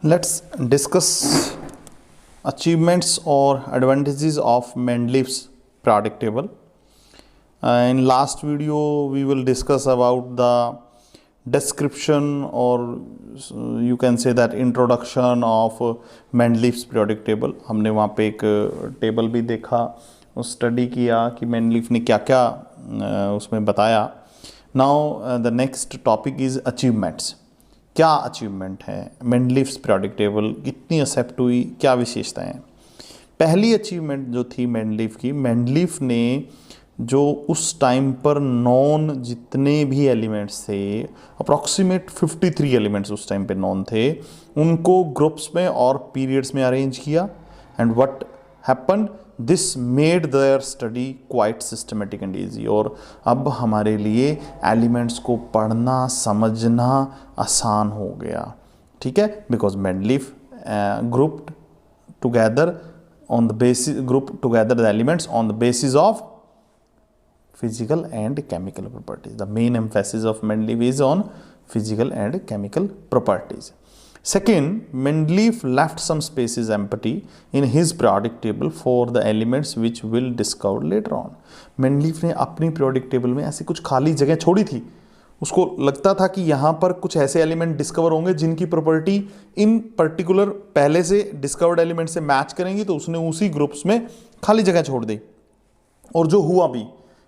Let's discuss achievements or advantages of Mendeleev's periodic table. In last video, we will discuss about the description, or you can say that introduction of Mendeleev's periodic table. हमने वहाँ पे एक table भी देखा, उस study किया कि Mendeleev ने क्या क्या उसमें बताया. Now the next topic is achievements. क्या अचीवमेंट है, मेंडलीव्स पीरियोडिक टेबल कितनी एक्सेप्ट हुई, क्या विशेषताएं. पहली अचीवमेंट जो थी मेंडलीव की, मेंडलीव ने जो उस टाइम पर नॉन जितने भी एलिमेंट्स थे, अप्रॉक्सीमेट 53 एलिमेंट्स उस टाइम पे नॉन थे, उनको ग्रुप्स में और पीरियड्स में अरेंज किया. And what happened, this made their study quite systematic and easy. और अब हमारे लिए एलिमेंट्स को पढ़ना समझना आसान हो गया. ठीक है, because Mendeleev grouped together on the basis, group together the elements on the basis of physical and chemical properties. The main emphasis of Mendeleev is on physical and chemical properties. Second, Mendeleev left some spaces empty in his periodic table for the elements which will discover later on. Mendeleev ने अपनी periodic table में ऐसी कुछ खाली जगह छोड़ी थी. उसको लगता था कि यहाँ पर कुछ ऐसे एलिमेंट डिस्कवर होंगे जिनकी प्रॉपर्टी इन पर्टिकुलर पहले से डिस्कवर्ड एलिमेंट से मैच करेंगी, तो उसने उसी ग्रुप्स में खाली जगह छोड़ दी. और जो हुआ भी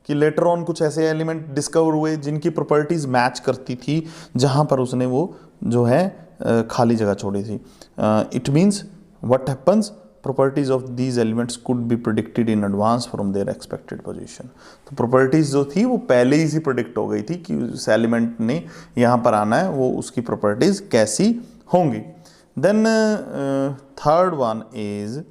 कि लेटर ऑन कुछ ऐसे एलिमेंट डिस्कवर हुए जिनकी प्रॉपर्टीज मैच करती थी, जहां पर उसने वो जो है खाली जगह छोड़ी थी. It means what happens, properties of these elements could be predicted in advance from their expected position. तो प्रॉपर्टीज जो थी वो पहले ही से प्रिडिक्ट हो गई थी कि उस एलिमेंट ने यहाँ पर आना है, वो उसकी प्रॉपर्टीज कैसी होंगी. Then third one is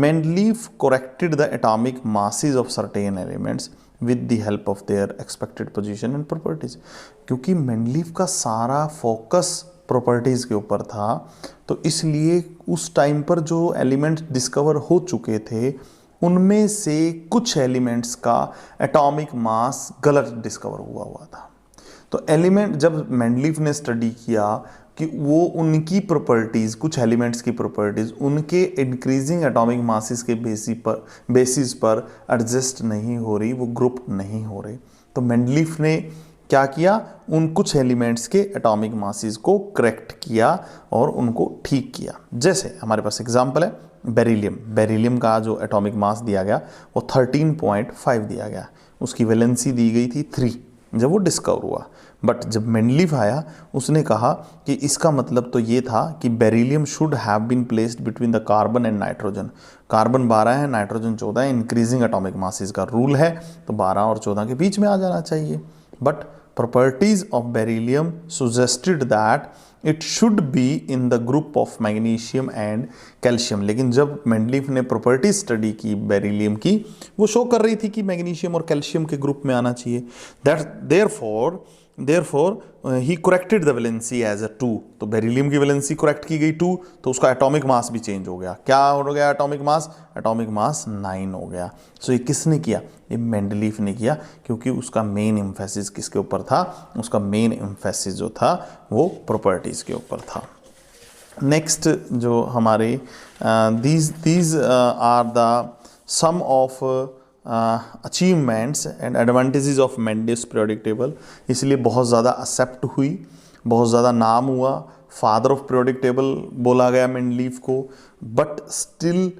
Mendeleev corrected the atomic masses of certain elements with the help of their expected position and properties. क्योंकि मेंडलीव का सारा फोकस प्रॉपर्टीज के ऊपर था, तो इसलिए उस टाइम पर जो एलिमेंट्स डिस्कवर हो चुके थे उनमें से कुछ एलिमेंट्स का एटॉमिक मास गलत डिस्कवर हुआ था. तो एलिमेंट जब मेंडलीव ने स्टडी किया कि वो उनकी प्रॉपर्टीज़, कुछ एलिमेंट्स की प्रॉपर्टीज़ उनके इंक्रीजिंग एटॉमिक मासेस के बेसिस पर एडजस्ट नहीं हो रही, वो ग्रुप नहीं हो रहे, तो मेंडलीव ने क्या किया, उन कुछ एलिमेंट्स के एटॉमिक मासेस को करेक्ट किया और उनको ठीक किया. जैसे हमारे पास एग्जांपल है बेरिलियम. बेरिलियम का जो एटॉमिक मास दिया गया वो 13.5 दिया गया, उसकी वैलेंसी दी गई थी 3 जब वो डिस्कवर हुआ. बट जब मेंडलीव आया उसने कहा कि इसका मतलब तो ये था कि beryllium should have been placed between the carbon and nitrogen. Carbon 12 है, नाइट्रोजन 14 है, इंक्रीजिंग एटॉमिक मासेस का रूल है, तो 12 और 14 के बीच में आ जाना चाहिए. But properties of beryllium suggested that it should be in the group of magnesium and calcium. लेकिन जब मेंडलीव ने प्रॉपर्टी स्टडी की बेरिलियम की, वो शो कर रही थी कि मैग्नीशियम और कैल्शियम के ग्रुप में आना चाहिए. That therefore he corrected the valency as a 2. तो बेरिलियम की वैलेंसी करेक्ट की गई 2, तो उसका एटॉमिक मास भी चेंज हो गया. क्या हो गया एटॉमिक मास? एटॉमिक मास 9 हो गया. सो ये किसने किया? ये मेंडलीव ने किया, क्योंकि उसका मेन एम्फेसिस किसके ऊपर था? उसका मेन एम्फेसिस जो था वो प्रॉपर्टीज के ऊपर था. नेक्स्ट जो हमारे these are the sum of achievements and advantages of Mendeleev's periodic table. इसलिए बहुत ज़्यादा एक्सेप्ट हुई, बहुत ज़्यादा नाम हुआ, फादर ऑफ पीरियोडिक टेबल बोला गया मेंडलीव को. बट स्टिल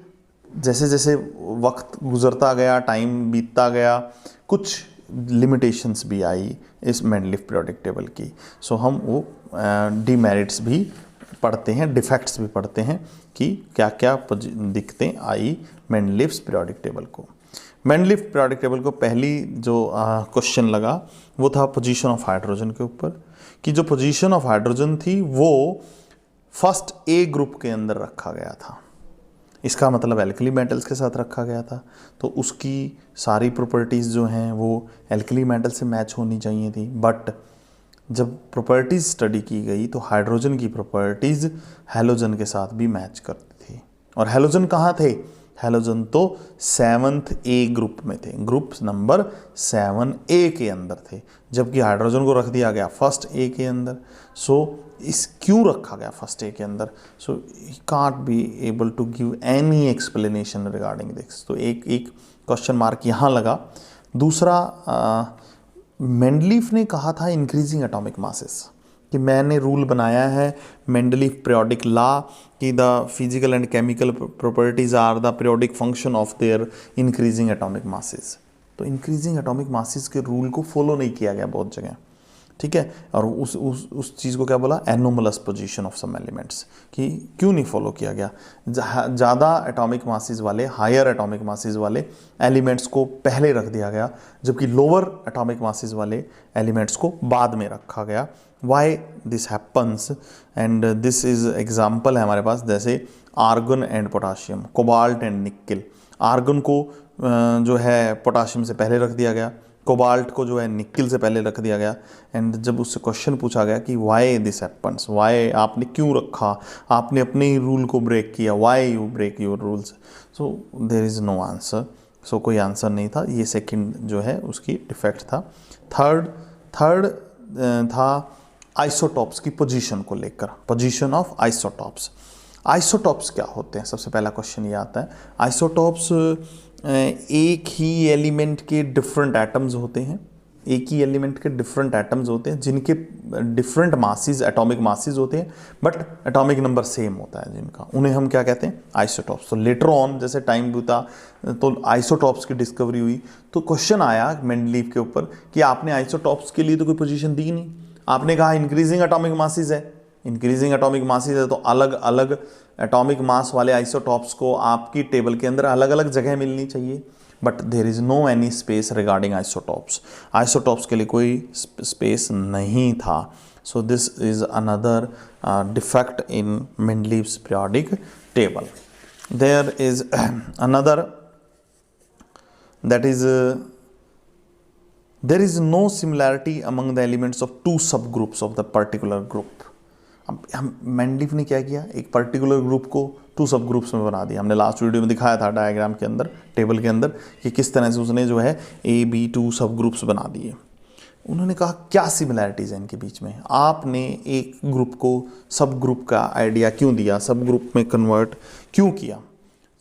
जैसे जैसे वक्त गुजरता गया, टाइम बीतता गया, कुछ लिमिटेशंस भी आई इस मेंडलीव पीरियोडिक टेबल की. सो हम वो डीमेरिट्स भी पढ़ते हैं, डिफेक्ट्स भी पढ़ते हैं कि क्या क्या दिक्कतें आई मेंडलीव्स पीरियोडिक टेबल को. मेंडलीव पीरियोडिक टेबल को पहली जो क्वेश्चन लगा वो था पोजीशन ऑफ हाइड्रोजन के ऊपर, कि जो पोजीशन ऑफ हाइड्रोजन थी वो फर्स्ट ए ग्रुप के अंदर रखा गया था. इसका मतलब एल्कली मेटल्स के साथ रखा गया था, तो उसकी सारी प्रॉपर्टीज़ जो हैं वो एल्कली मेटल से मैच होनी चाहिए थी. बट जब प्रॉपर्टीज़ स्टडी की गई तो हाइड्रोजन की प्रॉपर्टीज़ हैलोजन के साथ भी मैच करती थी. और हैलोजन कहाँ थे? हैलोजन तो 7th A ग्रुप में थे, ग्रुप नंबर 7A के अंदर थे, जबकि हाइड्रोजन को रख दिया गया फर्स्ट A के अंदर। सो इस क्यों रखा गया फर्स्ट A के अंदर? So he can't be able to give any explanation regarding this. तो एक क्वेश्चन मार्क यहाँ लगा। दूसरा, मेंडलीफ ने कहा था इंक्रीजिंग एटॉमिक मासेस, कि मैंने रूल बनाया है मेंडलीफ पीरियोडिक लॉ कि the physical and chemical properties are the periodic function of their increasing atomic masses. तो इंक्रीजिंग एटॉमिक मासेस के रूल को फॉलो नहीं किया गया बहुत जगह, ठीक है। और उस चीज़ को क्या बोला? Anomalous position of some elements, कि क्यों नहीं फॉलो किया गया? ज़्यादा एटॉमिक मासेस वाले, हायर एटॉमिक मासेस वाले एलिमेंट्स को पहले रख दिया गया, जबकि लोअर एटॉमिक मासेस वाले एलिमेंट्स को बाद में रखा गया। Why this happens? And this is example है हमारे पास, जैसे argon and potassium, cobalt and nickel. Argon को जो है पोटाशियम से पहले रख दिया गया, कोबाल्ट को जो है निक्ल से पहले रख दिया गया। एंड जब उससे क्वेश्चन पूछा गया कि वाई दिस हैपन्स, वाई आपने क्यों रखा, आपने अपने ही रूल को ब्रेक किया, why you break your rules? So there is no answer. So कोई आंसर नहीं था, ये सेकंड जो है उसकी डिफेक्ट था। थर्ड था आइसोटॉप्स की पोजीशन को लेकर, पोजीशन ऑफ आइसोटॉप्स। आइसोटॉप्स क्या होते हैं? सबसे पहला क्वेश्चन ये आता है। आइसोटॉप्स एक ही एलिमेंट के डिफरेंट एटम्स होते हैं, एक ही एलिमेंट के डिफरेंट एटम्स होते हैं जिनके डिफरेंट मासेस, एटॉमिक मासेस होते हैं, बट एटॉमिक नंबर सेम होता है जिनका, उन्हें हम क्या कहते हैं? आइसोटॉप्स। तो लेटर ऑन जैसे टाइम बीता तो आइसोटॉप्स की डिस्कवरी हुई, तो क्वेश्चन आया मेंडलीफ के ऊपर कि आपने आइसोटॉप्स के लिए तो कोई पोजीशन दी नहीं, आपने कहा इंक्रीजिंग एटॉमिक मासेस है, इंक्रीजिंग एटॉमिक मासेस है तो अलग अलग एटॉमिक मास वाले आइसोटॉप्स को आपकी टेबल के अंदर अलग अलग जगह मिलनी चाहिए, but there is no any space regarding isotopes. Isotopes के लिए कोई स्पेस नहीं था। So this is another defect in Mendeleev's periodic table. There is another, that is there is no similarity among the elements of two subgroups of the particular group। हम Mendeleev ने क्या किया? एक पर्टिकुलर ग्रुप को 2 सब groups में बना दिया। हमने लास्ट वीडियो में दिखाया था डायग्राम के अंदर, टेबल के अंदर, कि किस तरह से उसने जो है AB2 सब ग्रुप्स बना दिए। उन्होंने कहा क्या सिमिलैरिटीज़ हैं इनके बीच में? आपने एक ग्रुप को सब ग्रुप का आइडिया क्यों दिया, सब ग्रुप में कन्वर्ट क्यों किया?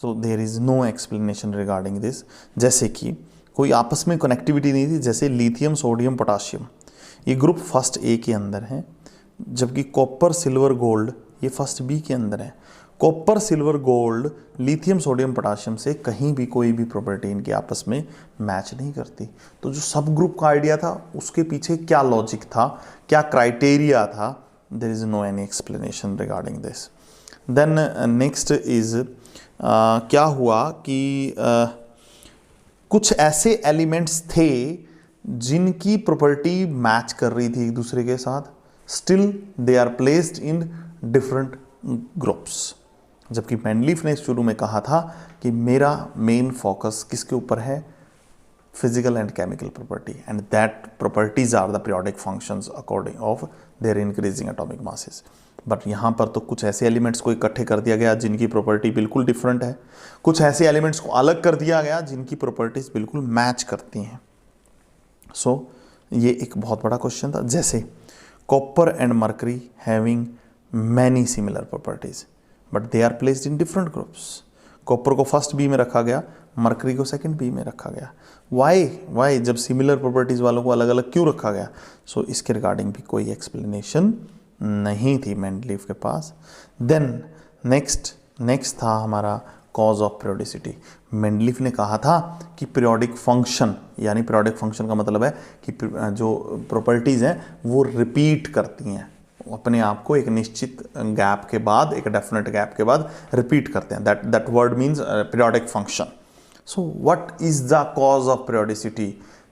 So there is no explanation regarding this. जैसे कि कोई आपस में कनेक्टिविटी नहीं थी, जैसे लिथियम, सोडियम, पोटाशियम, ये ग्रुप फर्स्ट A के अंदर है, जबकि कॉपर, सिल्वर, गोल्ड ये फर्स्ट B के अंदर है। Copper, silver, gold, lithium, sodium, potassium से कहीं भी कोई भी प्रॉपर्टी इनके आपस में मैच नहीं करती। तो जो सब ग्रुप का आइडिया था उसके पीछे क्या लॉजिक था, क्या क्राइटेरिया था? There is no any explanation regarding this. Then next is क्या हुआ कि कुछ ऐसे एलिमेंट्स थे जिनकी प्रॉपर्टी मैच कर रही थी एक दूसरे के साथ, still they are placed in different groups. जबकि मेंडलीफ ने शुरू में कहा था कि मेरा मेन फोकस किसके ऊपर है? Physical and chemical property, and that properties are the periodic functions according of their increasing atomic masses. But यहाँ पर तो कुछ ऐसे एलिमेंट्स को इकट्ठे कर दिया गया जिनकी प्रॉपर्टी बिल्कुल डिफरेंट है, कुछ ऐसे एलिमेंट्स को अलग कर दिया गया जिनकी प्रॉपर्टीज बिल्कुल मैच करती हैं। सो ये एक बहुत बड़ा क्वेश्चन था। जैसे copper and mercury having many similar properties but they are placed in different groups. Copper को फर्स्ट बी में रखा गया, मर्करी को सेकंड बी में रखा गया। वाई जब सिमिलर प्रॉपर्टीज वालों को अलग अलग क्यों रखा गया? सो इसके रिगार्डिंग भी कोई एक्सप्लेनेशन नहीं थी मेंडलीफ के पास। देन नेक्स्ट था हमारा कॉज ऑफ पीरियोडिसिटी। मेंडलीफ ने कहा था कि पीरियोडिक फंक्शन, यानी पीरियोडिक फंक्शन का मतलब है कि जो प्रॉपर्टीज़ हैं वो रिपीट करती हैं अपने आप को, एक निश्चित गैप के बाद, एक डेफिनेट गैप के बाद रिपीट करते हैं। That word means periodic function. So what is the cause of periodicity,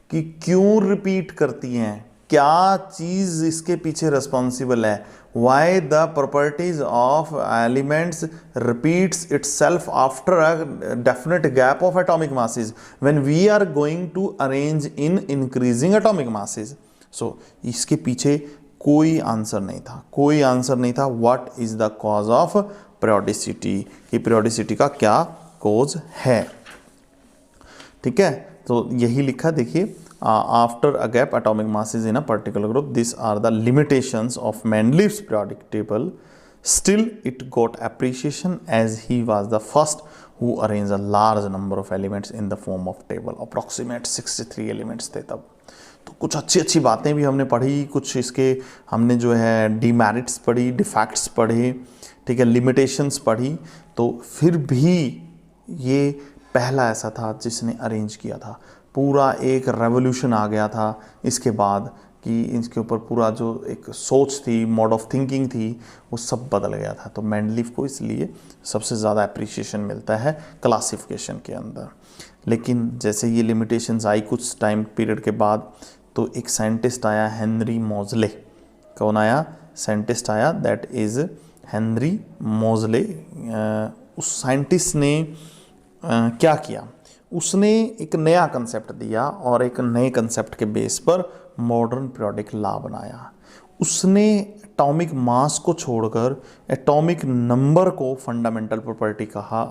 कि क्यों रिपीट करती हैं, क्या चीज़ इसके पीछे रिस्पॉन्सिबल है? Why the properties of elements repeats itself after a definite gap of atomic masses when we are going to arrange in increasing atomic masses. So इसके पीछे कोई आंसर नहीं था। What is the cause of periodicity, कि periodicity का क्या कोज है। ठीक है, तो यही लिखा देखिए, after a gap atomic masses in a particular group, this are the limitations of Mendeleev's periodic table, still it got appreciation as he was the first who arrange a large number of elements in the form of table. Approximate 63 elements थे तब। तो कुछ अच्छी अच्छी बातें भी हमने पढ़ी, कुछ इसके हमने जो है डीमेरिट्स पढ़ी, डिफैक्ट्स पढ़े, ठीक है, लिमिटेशंस पढ़ी। तो फिर भी ये पहला ऐसा था जिसने अरेंज किया था। पूरा एक रेवोल्यूशन आ गया था इसके बाद कि इसके ऊपर पूरा जो एक सोच थी, मोड ऑफ थिंकिंग थी, वो सब बदल गया था। तो मेंडलीव को इसलिए सबसे ज़्यादा अप्रिसिएशन मिलता है क्लासिफिकेशन के अंदर। लेकिन जैसे ये लिमिटेशंस आई कुछ टाइम पीरियड के बाद, तो एक साइंटिस्ट आया हेनरी मोज़ले। कौन आया? साइंटिस्ट आया, दैट इज़ हेनरी मोज़ले। उस साइंटिस्ट ने क्या किया? उसने एक नया कंसेप्ट दिया और एक नए कंसेप्ट के बेस पर मॉडर्न पीरियोडिक लॉ बनाया। उसने एटॉमिक मास को छोड़कर एटॉमिक नंबर को फंडामेंटल प्रॉपर्टी कहा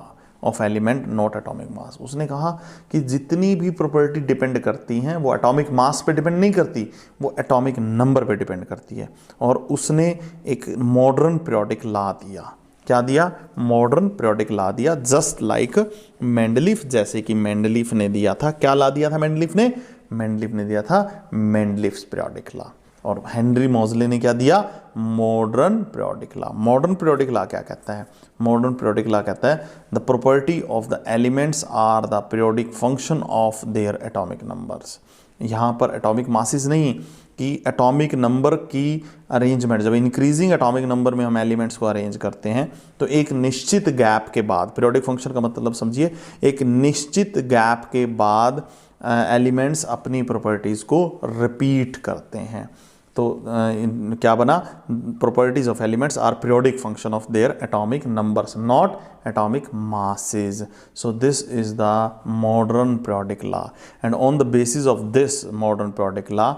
of element, not atomic mass. उसने कहा कि जितनी भी प्रॉपर्टी डिपेंड करती हैं वो एटॉमिक मास पे डिपेंड नहीं करती, वो एटॉमिक नंबर पे डिपेंड करती है। और उसने एक मॉडर्न पीरियोडिक लॉ दिया। क्या दिया? मॉडर्न पीरियोडिक लॉ दिया, जस्ट लाइक मेंडलीव, जैसे कि मेंडलीव ने दिया था। क्या लॉ दिया था मेंडलीव ने? मेंडलीव ने दिया था मेंडलीव्स पीरियोडिक लॉ। और हेनरी मोज़ले ने क्या दिया? Modern periodic law. Modern periodic law क्या कहता है? मॉडर्न पीरियोडिक लॉ कहता है the property of the elements are the periodic function of their atomic numbers. यहाँ पर एटॉमिक मासेस नहीं कि एटॉमिक नंबर की अरेंजमेंट, जब इंक्रीजिंग एटॉमिक नंबर में हम एलिमेंट्स को अरेंज करते हैं तो एक निश्चित गैप के बाद, पीरियोडिक फंक्शन का मतलब समझिए, एक निश्चित गैप के बाद एलिमेंट्स अपनी प्रॉपर्टीज़ को रिपीट करते हैं। तो क्या बना? Properties of elements are periodic function of their atomic numbers, not atomic masses. So this is the modern periodic law, and on the basis of this modern periodic law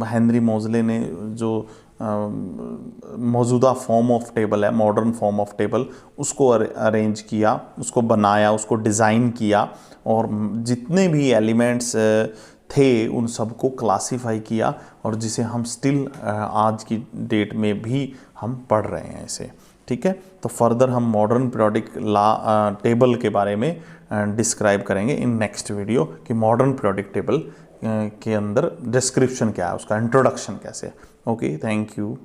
Henry Moseley ने जो मौजूदा form of table है, modern form of table, उसको arrange किया, उसको बनाया, उसको design किया, और जितने भी एलिमेंट्स थे उन सबको क्लासीफाई किया, और जिसे हम स्टिल आज की डेट में भी हम पढ़ रहे हैं इसे। ठीक है, तो फर्दर हम मॉडर्न पीरियोडिक लॉ टेबल के बारे में डिस्क्राइब करेंगे इन नेक्स्ट वीडियो कि मॉडर्न पीरियोडिक टेबल के अंदर डिस्क्रिप्शन क्या है, उसका इंट्रोडक्शन कैसे है। Okay, thank you.